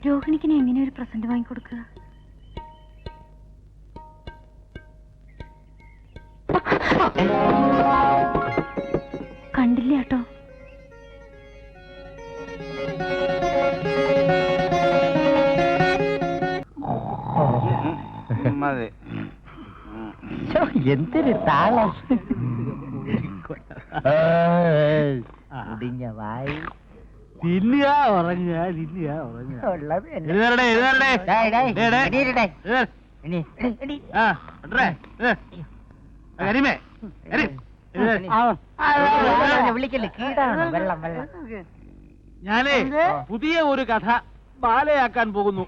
രോഹിണിക്ക് എങ്ങനെ ഒരു പ്രസന്റ് വാങ്ങിക്കൊടുക്കുക? കണ്ടില്ല കേട്ടോ. എന്തൊരു താളം. മുടിഞ്ഞ വായി തിന്നുക ഉറങ്ങുക തിന്നുക വിളിക്കല്ലേ കീടാണ്. വെള്ളം വെള്ളം. ഞാനേ പുതിയ ഒരു കഥ ബാലയാക്കാൻ പോകുന്നു.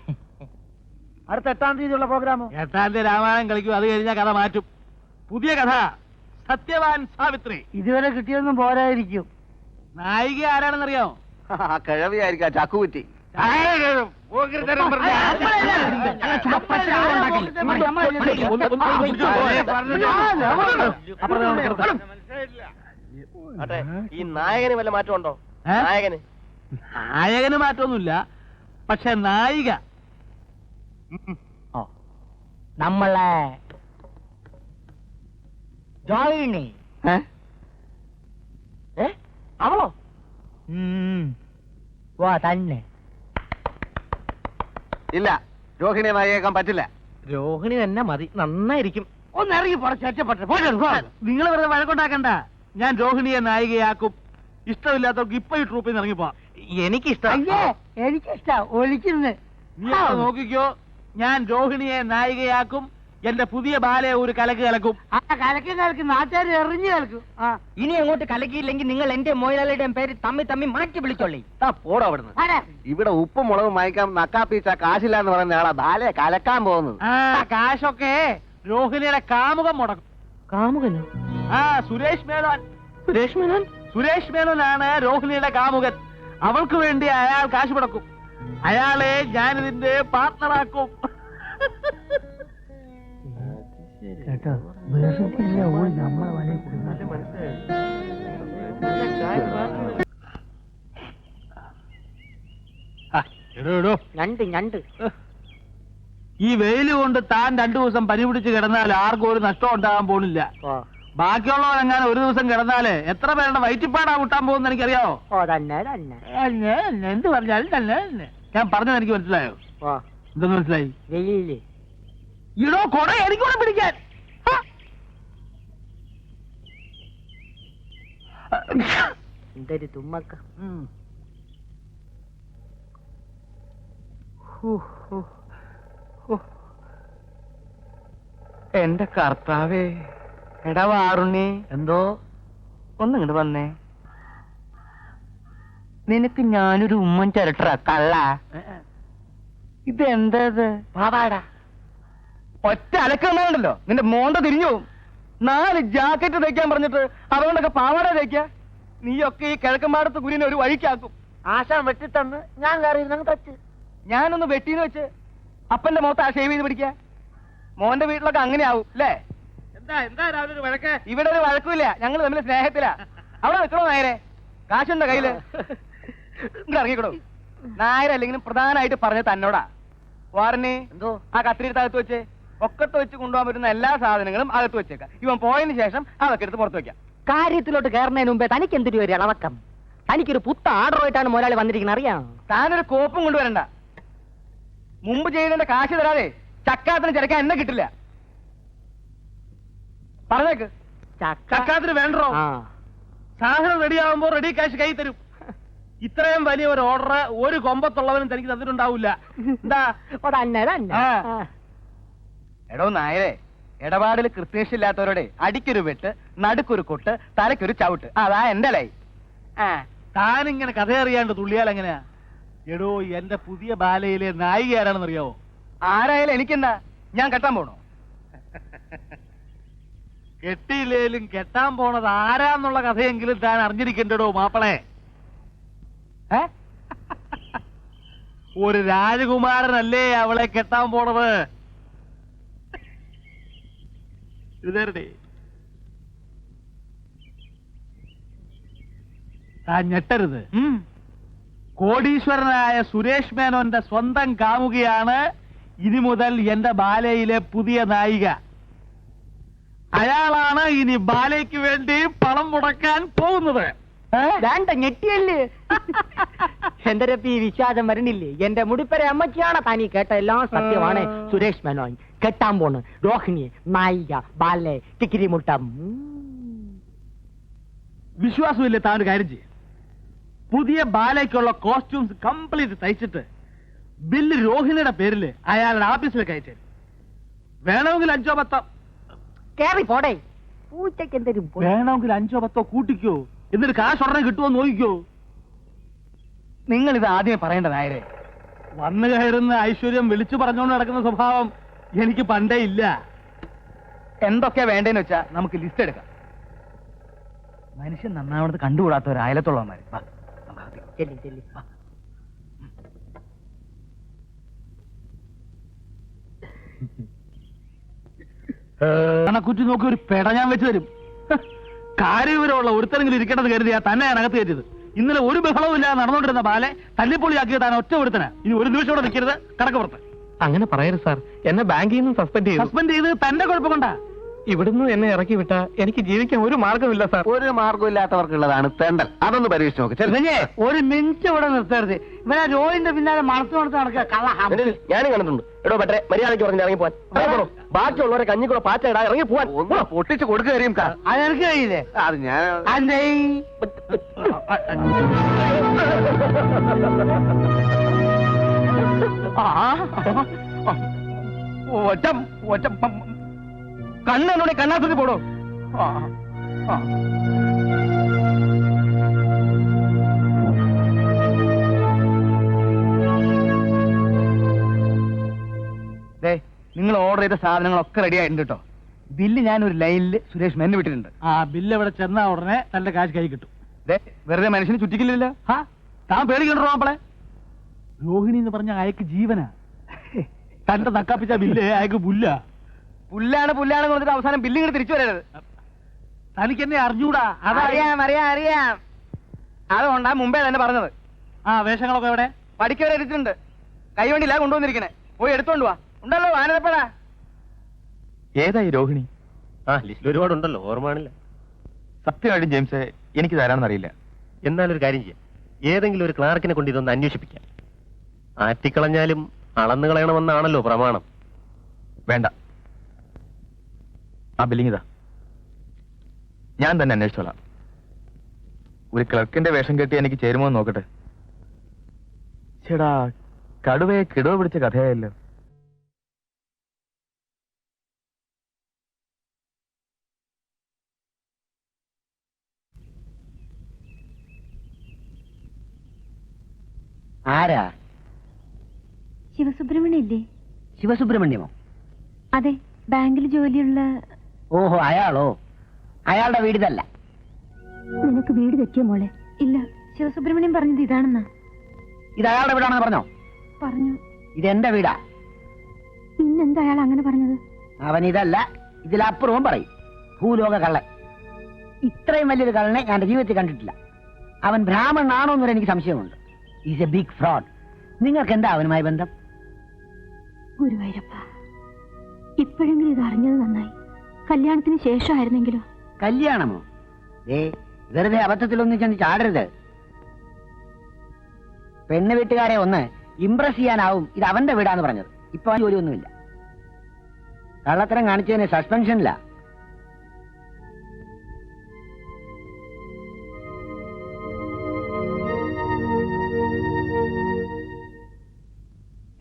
അടുത്ത 8-ാം തീയതിയുള്ള പ്രോഗ്രാം. 8-ാം തീയതി രാമായണം കളിക്കും. അത് കഴിഞ്ഞാൽ കഥ മാറ്റും. പുതിയ കഥ സത്യവാൻ സാവിത്രി. ഇതുവരെ കിട്ടിയൊന്നും പോരായിരിക്കും. നായിക ആരാണെന്നറിയോ? കിഴവിയായിരിക്കാം, ചക്കുകുറ്റി. ഈ നായകന് വല്ല മാറ്റമുണ്ടോ? നായകന് മാറ്റമൊന്നുമില്ല, പക്ഷെ നായിക നമ്മളെ ജോയിനി. അവളോ? വാ തന്നെ. ഇല്ല, രോഹിണിയെ നായികയാക്കാൻ പറ്റില്ല. രോഹിണി തന്നെ മതി, നന്നായിരിക്കും. ഒന്ന് ഇറങ്ങി പുറച്ചേറ്റപ്പെട്ടെ. നിങ്ങൾ വെറുതെ വഴക്കുണ്ടാക്കണ്ട. ഞാൻ രോഹിണിയെ നായികയാക്കും. ഇഷ്ടമില്ലാത്തവർക്ക് ഇപ്പൊ ഈ ട്രൂപ്പിൽ നിന്ന് ഇറങ്ങിപ്പോ. എനിക്കിഷ്ടം. എനിക്കിഷ്ടാ ഒലിക്കുന്നു. നീ നോക്കിക്കോ, ഞാൻ രോഹിണിയെ നായികയാക്കും. എന്റെ പുതിയ ബാലയെ ഒരു കലക്ക് കലക്കും. ആ കലക്കി നാട്ടുകാർ എറിഞ്ഞു കലക്കും. ഇനി അങ്ങോട്ട് കലക്കിയില്ലെങ്കിൽ നിങ്ങൾ എന്റെ മൊയിലാളിയുടെയും പേര് തമ്മി മാറ്റി വിളിച്ചോളി. പോടോ അവിടുന്ന്. ഇവിടെ ഉപ്പും മുളകും വാങ്ങിക്കാൻ നക്കാപ്പീച്ച കാശില്ല എന്ന് പറയുന്ന ആളാ ബാലയെ കലക്കാൻ പോകുന്നത്. കാശൊക്കെ രോഹിണിയുടെ കാമുകം മുടക്കും. കാമുകനോ? സുരേഷ് മേനോൻ. സുരേഷ് മേനോൻ? സുരേഷ് മേനോനാണ് രോഹിണിയുടെ കാമുകൻ. അവൾക്ക് വേണ്ടി അയാൾ കാശ് മുടക്കും. അയാളെ ഞാനിതിന്റെ പാർട്ണറാക്കും. കേട്ടോ, നമ്മളെ വലയിൽ ഞണ്ട്. ഈ വെയില് കൊണ്ട് താൻ 2 ദിവസം പനി പിടിച്ച് കിടന്നാൽ ആർക്കും ഒരു നഷ്ടം ഉണ്ടാകാൻ പോണില്ല. ബാക്കിയുള്ളവരെങ്ങനെ ഒരു ദിവസം കിടന്നാല് എത്ര പേരുടെ വയറ്റിപ്പാടാ വിട്ടാൻ പോകുന്ന എനിക്കറിയാവോ? എന്ത് പറഞ്ഞാലും തന്നെ. ഞാൻ പറഞ്ഞത് എനിക്ക് മനസ്സിലായോ? എന്തെന്ന് മനസ്സിലായി? വെയില് ഇടോ കൊട എനിക്കൂടെ പിടിക്കാൻ. എന്തൊരു തുമ്മക്ക. എന്റെ കർത്താവേ. എടാ വാറുണ്ണി, എന്തോ ഒന്നിങ്ങോട്ട് വന്നേ. നിനക്ക് ഞാനൊരു ഉമ്മൻ ചിരട്ട കള്ള. ഇതെന്താ? പാവാടാ. ഒറ്റ അലക്കുണ്ടല്ലോ, നിന്റെ മോന്ത തിരിഞ്ഞു പോവും. 4 ജാക്കറ്റ് തയ്ക്കാൻ പറഞ്ഞിട്ട് അതുകൊണ്ടൊക്കെ പാവാട തയ്ക്ക. നീയൊക്കെ ഈ കിഴക്കമ്പാടത്ത് കുരിനെ ഒരു വഴിക്കാക്കും. ആശാൻ വെട്ടിത്തന്ന് ഞാൻ കയറി തച്ച്. ഞാനൊന്ന് വെട്ടീന്ന് വെച്ച് അപ്പന്റെ മുഖത്ത് ആ ഷേവ് ചെയ്ത് പിടിക്ക. മോന്റെ വീട്ടിലൊക്കെ അങ്ങനെ ആവും അല്ലേ? എന്താ രാവിലെ ഒരു വഴക്ക്? ഇവിടെ ഒരു വഴക്കുമില്ല, ഞങ്ങൾ തമ്മിൽ സ്നേഹത്തിലാ. അവിടെ നിൽക്കണോ നായരെ? കാശുണ്ടോ കയ്യില്? ഇങ്ങോട്ട് ഇറങ്ങിക്കോടോ. നായരല്ലെങ്കിലും പ്രധാനമായിട്ട് പറഞ്ഞ തന്നോടാ. വാറിന് എന്തോ ആ കത്തിരിയുടെ അകത്ത് വെച്ച് ഒക്കത്ത് വെച്ച് കൊണ്ടുപോകാൻ പറ്റുന്ന എല്ലാ സാധനങ്ങളും അകത്ത് വെച്ചേക്കാം. ഇവൻ പോയതിനു ശേഷം അതൊക്കെ എടുത്ത് പുറത്ത് വെക്കാം. കാര്യത്തിലോട്ട് കയറുന്നതിന് മുമ്പേ തനിക്ക് എന്തൊരു ഒരു ഇളവക്കം. തനിക്കൊരു പുത്ത ആർഡറുമായിട്ടാണ് മുതലാളി വന്നിരിക്കുന്നത്, അറിയാം. താനൊരു കോപ്പും കൊണ്ടുവരണ്ട. മുമ്പ് ചെയ്തതിന്റെ കാശ് തരാതെ ചക്കാത്തിന് ചിരക്കാൻ എന്നെ കിട്ടില്ല. പറഞ്ഞേക്ക്. ചക്കാത്തിന് വേണ്ടോ? സാധനം റെഡിയാവുമ്പോ റെഡി കാശ് കൈ തരും. ഇത്രയും വലിയ ഒരു ഓർഡർ ഒരു കൊമ്പത്തുള്ളവനും തനിക്ക് തന്നിട്ടുണ്ടാവില്ല. എന്താ? എടോ നായരെ, ഇടപാടിൽ കൃത്യനിഷ്ഠയില്ലാത്തവരോടെ അടിക്കൊരു വെട്ട്, നടുക്കൊരു കൊട്ട്, തലക്കൊരു ചവിട്ട്. അതാ എന്റെ ലൈ. താനിങ്ങനെ കഥ അറിയാണ്ട് തുള്ളിയാൽ എങ്ങനെയാ? എടോ, എന്റെ പുതിയ ബാലയിലെ നായിക ആരാണെന്ന് അറിയാവോ? ആരായാലും എനിക്കെന്താ? ഞാൻ കെട്ടാൻ പോണോ? കെട്ടിയില്ലേലും കെട്ടാൻ പോണത് ആരാന്നുള്ള കഥയെങ്കിലും താൻ അറിഞ്ഞിരിക്കണ്ടോ മാപ്പിളെ. ഒരു രാജകുമാരനല്ലേ അവളെ കെട്ടാൻ പോണത്. താൻ ഞെട്ടരുത്. കോടീശ്വരനായ സുരേഷ് മേനോന്റെ സ്വന്തം കാമുകയാണ് ഇനി മുതൽ എന്റെ ബാലയിലെ പുതിയ നായിക. അയാളാണ് ഇനി ബാലയ്ക്ക് വേണ്ടി പണം മുടക്കാൻ പോകുന്നത്. വേണ്ട, ഞെട്ടിയല്ലേ? എന്റെ രപ്പി വിശ്വാസം വരണില്ലേ? എന്റെ മുടിപ്പര അമ്മച്ചിയാണ് താനീ കേട്ട എല്ലാം സത്യമാണ്. സുരേഷ് മേനോൻ കെട്ടാൻ പോണ് രോഹിണി നായിക ബാലെ കിക്കിരി മുട്ടം. വിശ്വാസമില്ലേ? താൻ ഒരു കാര്യം ചെയ്യും, പുതിയ ബാലയ്ക്കുള്ള കോസ്റ്റ്യൂംസ് കംപ്ലീറ്റ് തയ്ച്ചിട്ട് ബില്ല് രോഹിണിയുടെ പേരിൽ അയാളുടെ ഓഫീസിലേക്ക് അയച്ചു. വേണമെങ്കിൽ 5-10 കേറി പോടേ. പൂച്ചക്ക് എന്തൊരു വേണമെങ്കിൽ 5-10 കൂട്ടിക്കോ, എന്നിട്ട് കാശ് ഉടനെ കിട്ടുമോ നോക്കിക്കോ. നിങ്ങൾ ഇത് ആദ്യമേ പറയേണ്ട നായരെ. വന്നു കയറുന്ന ഐശ്വര്യം വിളിച്ചു പറഞ്ഞുകൊണ്ട് നടക്കുന്ന സ്വഭാവം എനിക്ക് പണ്ടേ ഇല്ല. എന്തൊക്കെയാ വേണ്ടേന്ന് വെച്ചാ നമുക്ക് ലിസ്റ്റ് എടുക്കാം. മനുഷ്യൻ നന്നാവണത് കണ്ടുകൂടാത്ത ഒരു അയലത്തുള്ളവന്മാര്. ചെല്ലി ചെല്ലി. കുറ്റി നോക്കി ഒരു പെട ഞാൻ വെച്ച് തരും. കാര്യവിവരമുള്ള ഒരുത്തരെങ്കിലും ഇരിക്കേണ്ടത് കരുതിയാ തന്നെ ഞാൻ അകത്ത് കയറ്റിയത്. ഇന്നലെ ഒരു ബഹളവും ഇല്ലാതെ നടന്നുകൊണ്ടിരുന്ന ബാലെ തല്ലിപ്പൊളിയാക്കിയത് താൻ ഒറ്റ ഒരുത്തനാ. ഇനി ഒരു നിമിഷം കൂടെ നിൽക്കരുത്, കടക്കപ്പുറത്ത്. അങ്ങനെ പറയരുത് സാർ, എന്നെ ബാങ്കിൽ നിന്ന് സസ്പെൻഡ് ചെയ്ത് തന്റെ കുഴപ്പം കൊണ്ടാ. ഇവിടുന്ന് എന്നെ ഇറക്കി വിട്ടാ എനിക്ക് ജീവിക്കാൻ ഒരു മാർഗമില്ല സാർ. ഒരു മാർഗമില്ലാത്തവർക്കുള്ളതാണ് തെണ്ടൽ. അതൊന്ന് പരീക്ഷിച്ച് നോക്ക്. ഒരു മിനിറ്റ് ഇവിടെ നിർത്തരുത്. ഇവനെ രോഹിന്റെ പിന്നാലെ മണത്ത് നടക്കുക കള്ള. ഞാനും കണ്ടിട്ടുണ്ട്. എടോ പറ്റേ മര്യാദയ്ക്ക് പറഞ്ഞ് ഇറങ്ങി പോവാൻ. ബാക്കിയുള്ളവരെ കഞ്ഞിക്കൂടെ പാറ്റ ഇടാ ഇറങ്ങി പോവാൻ. പൊട്ടിച്ച് കൊടുക്കുക അറിയും. അതെനിക്ക് കഴിയില്ലേ? അത് ഞാൻ ഒറ്റ ഒറ്റ കണ്ണോടെ കണ്ണാസത്തിൽ പോടോ. നിങ്ങൾ ഓർഡർ ചെയ്ത സാധനങ്ങളൊക്കെ റെഡി ആയിട്ടുണ്ട് കേട്ടോ. ബില്ല് ഞാൻ ഒരു ലൈനിൽ സുരേഷ് മേനോന് വിട്ടിട്ടുണ്ട്. ആ ബില്ല് ഇവിടെ ചെന്നാ ഉടനെ തന്റെ കാശ് കൈ കിട്ടും. വെറുതെ മനുഷ്യന് ചുറ്റിക്കില്ലല്ലോ. താൻ പേടിക്കണ്ടോ നമ്മളെ? രോഹിണി എന്ന് പറഞ്ഞ അയക്ക് ജീവനാ. തന്റെ നക്കാപ്പിച്ച ബില്ല് അയക്ക് പുല്ല. പുല്ലാണ് പുല്ലാണ് പറഞ്ഞിട്ട് അവസാനം ബില്ലിങ്ങനെ തിരിച്ചു വരരുത്. തനിക്ക് എന്നെ അറിഞ്ഞൂടാ. അറിയാം അറിയാം അറിയാം. അതുകൊണ്ടാ മുമ്പേ തന്നെ പറഞ്ഞത്. ആ വേഷങ്ങളൊക്കെ എവിടെ? പഠിക്കവരെ എടുത്തിട്ടുണ്ട്. കൈവണ്ടിയില്ല കൊണ്ടുവന്നിരിക്കണേ. പോയി എടുത്തോണ്ട് വാ. ഉണ്ടല്ലോ ആനന്ദപ്പെടാ. ഏതായി രോഹിണി? ആ ലിസ്റ്റിൽ ഒരുപാടുണ്ടല്ലോ, ഓർമ്മയാണില്ല. സത്യമായിട്ടും ജെയിംസ് എനിക്ക് തരാമെന്നറിയില്ല. എന്നാലൊരു കാര്യം ചെയ്യാം, ഏതെങ്കിലും ഒരു ക്ലാർക്കിനെ കൊണ്ട് ഇതൊന്ന് അന്വേഷിപ്പിക്കാം. ആറ്റിക്കളഞ്ഞാലും അളന്നു കളയണമെന്നാണല്ലോ പ്രമാണം. വേണ്ട, ആ ബില്ലിംഗ് ഇതാ, ഞാൻ തന്നെ അന്വേഷിച്ചോളാം. ഒരു ക്ലർക്കിന്റെ വേഷം കെട്ടി എനിക്ക് ചേരുമോ എന്ന് നോക്കട്ടെ. ചേടാ, കടുവയെ കിടവ് പിടിച്ച കഥയായല്ലോ. ആരാ? ശിവസുബ്രഹ്മണ്യം ഇല്ലേ? ശിവസുബ്രഹ്മണ്യമോ? അതെ, ബാങ്കിൽ ജോലിയുള്ള. ഓഹോ, അയാളോ? അയാളുടെ വീട് ഇതല്ല. നിനക്ക് വീട് തെറ്റിയോ മോളെ? ഇല്ല, ശിവസുബ്രഹ്മണ്യം പറഞ്ഞത് ഇതാണെന്നാ. ഇത് അയാളുടെ വീടാണെന്ന് പറഞ്ഞോ? പറഞ്ഞു. ഇതെന്റെ വീടാ. പിന്നെന്താ അയാൾ അങ്ങനെ പറഞ്ഞത്? അവൻ ഇതല്ല, ഇതിലപ്പുറവും പറയും. ഭൂലോക കള്ളൻ. ഇത്രയും വലിയൊരു കള്ളനെ ഞാൻ എന്റെ ജീവിതത്തിൽ കണ്ടിട്ടില്ല. അവൻ ബ്രാഹ്മണനാണോ എന്നൊരു എനിക്ക് സംശയമുണ്ട്. Is a big fraud. നിങ്ങൾക്ക് എന്താ അവനുമായി ബന്ധം? ഗുരുവായൂരപ്പ, ഇപ്പോഴെങ്കിലും ഇത് അറിഞ്ഞത് നന്നായി. കല്യാണത്തിന് ശേഷമായിരുന്നെങ്കിലോ? കല്യാണമോ? വെറുതെ അബദ്ധത്തിലൊന്നും ചെന്ന് ചാടരുത്. പെണ്ണ് വീട്ടുകാരെ ഒന്ന് ഇംപ്രസ് ചെയ്യാനാവും ഇത് അവന്റെ വീടാന്ന് പറഞ്ഞത്. ഇപ്പൊ ജോലിയൊന്നുമില്ല. കള്ളത്തരം കാണിച്ചതിന് സസ്പെൻഷനില്ല.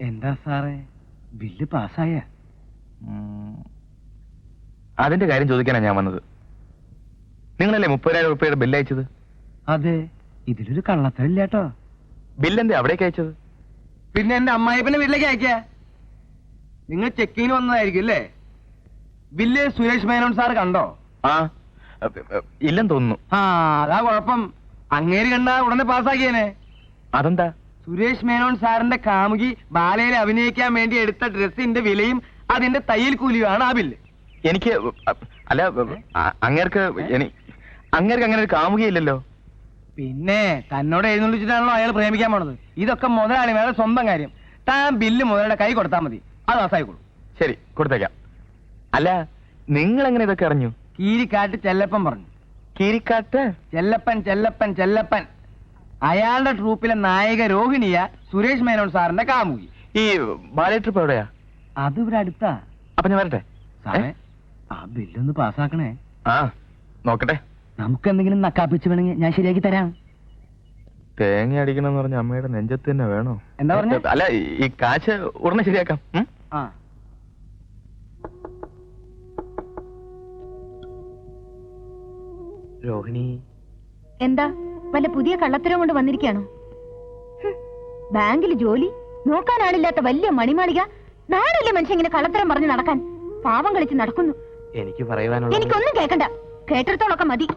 എന്താ സാറേ, ബില്ല് പാസ്സായ? അതിന്റെ കാര്യം ചോദിക്കാനാണ് ഞാൻ വന്നത്. നിങ്ങളല്ലേ 30,000 രൂപയുടെ ബില്ല് അയച്ചത്? അതെ, ഇതിലൊരു കള്ളത്തരില്ല കേട്ടോ. ബില്ലെന്താ അവിടേക്ക് അയച്ചത്? പിന്നെ എന്റെ അമ്മായിപ്പന്റെ വീട്ടിലേക്ക് അയക്ക. നിങ്ങൾ ചെക്കിങ്ങിന് വന്നതായിരിക്കും അല്ലേ? ബില്ല് സുരേഷ് മേനോൻ സാർ കണ്ടോ? ആ, ഇല്ലെന്ന് തോന്നുന്നു. ആ, അതാ കുഴപ്പം. അങ്ങേര് കണ്ടാ ഉടനെ പാസ്സാക്കിയേനെ. അതെന്താ? സുരേഷ് മേനോൻ സാറിന്റെ കാമുകി ബാലയിൽ അഭിനയിക്കാൻ വേണ്ടി എടുത്ത ഡ്രസ്സിന്റെ വിലയും അതിന്റെ തയ്യൽ കൂലിയുമാണ് ആ ബില്ല്. എനിക്ക് അല്ല, അങ്ങേർക്ക് അങ്ങനെ ഒരു കാമുകയില്ലല്ലോ. പിന്നെ തന്നോട് എഴുന്നള്ളിച്ചിട്ടാണല്ലോ അയാൾ പ്രേമിക്കാൻ പോണത്. ഇതൊക്കെ മുതലാളിമാരുടെ സ്വന്തം കാര്യം. താൻ ബില്ല് മുതലാളിയുടെ കൈ കൊടുത്താൽ മതി, അത് പാസ്സായിക്കോളൂ. ശരി, കൊടുത്തേക്കാം. അല്ല, നിങ്ങൾ എങ്ങനെ ഇതൊക്കെ അറിഞ്ഞു? കീരിക്കാട്ട് ചെല്ലപ്പൻ പറഞ്ഞു. കീരിക്കാട്ട് ചെല്ലപ്പൻ ചെല്ലപ്പൻ ചെല്ലപ്പൻ അയാളുടെ ട്രൂപ്പിലെ നായിക രോഹിണിയ സുരേഷ് മേനോൻ സാറിന്റെ കാമുകി. ഈ ബാലേ ട്രിപ്പ് എവിടെയാ? അത് ഇവിടെ അടുത്താ. അപ്പൊ ഞാൻ വരട്ടെ? സാറേ, ആ ബില്ലൊന്ന് പാസ്സാക്കണേ. ആ, നോക്കട്ടെ. നമുക്ക് എന്തെങ്കിലും നക്കാപ്പിച്ച് വേണമെങ്കിൽ ഞാൻ ശരിയാക്കി തരാം. തേങ്ങ അടിക്കണമെന്ന് പറഞ്ഞ അമ്മയുടെ നെഞ്ചത്ത് തന്നെ വേണോ? എന്താ പറഞ്ഞേ? അല്ല, ഈ കാശ് ഉടനെ ശരിയാക്കാം. ആ, രോഹിണി, എന്താ വല്ല പുതിയ കള്ളത്തരം കൊണ്ട് വന്നിരിക്കുകയാണോ? ബാങ്കിൽ ജോലി, നോക്കാനാളില്ലാത്ത വലിയ മണിമാളിക. നാടല്ലേ മനുഷ്യൻ ഇങ്ങനെ കള്ളത്തരം പറഞ്ഞ് നടക്കാൻ? പാവം കളിച്ച് നടക്കുന്നു. എനിക്ക് പറയാനുള്ള എനിക്കൊന്നും കേൾക്കണ്ട, കേട്ടിടത്തോളൊക്കെ മതി.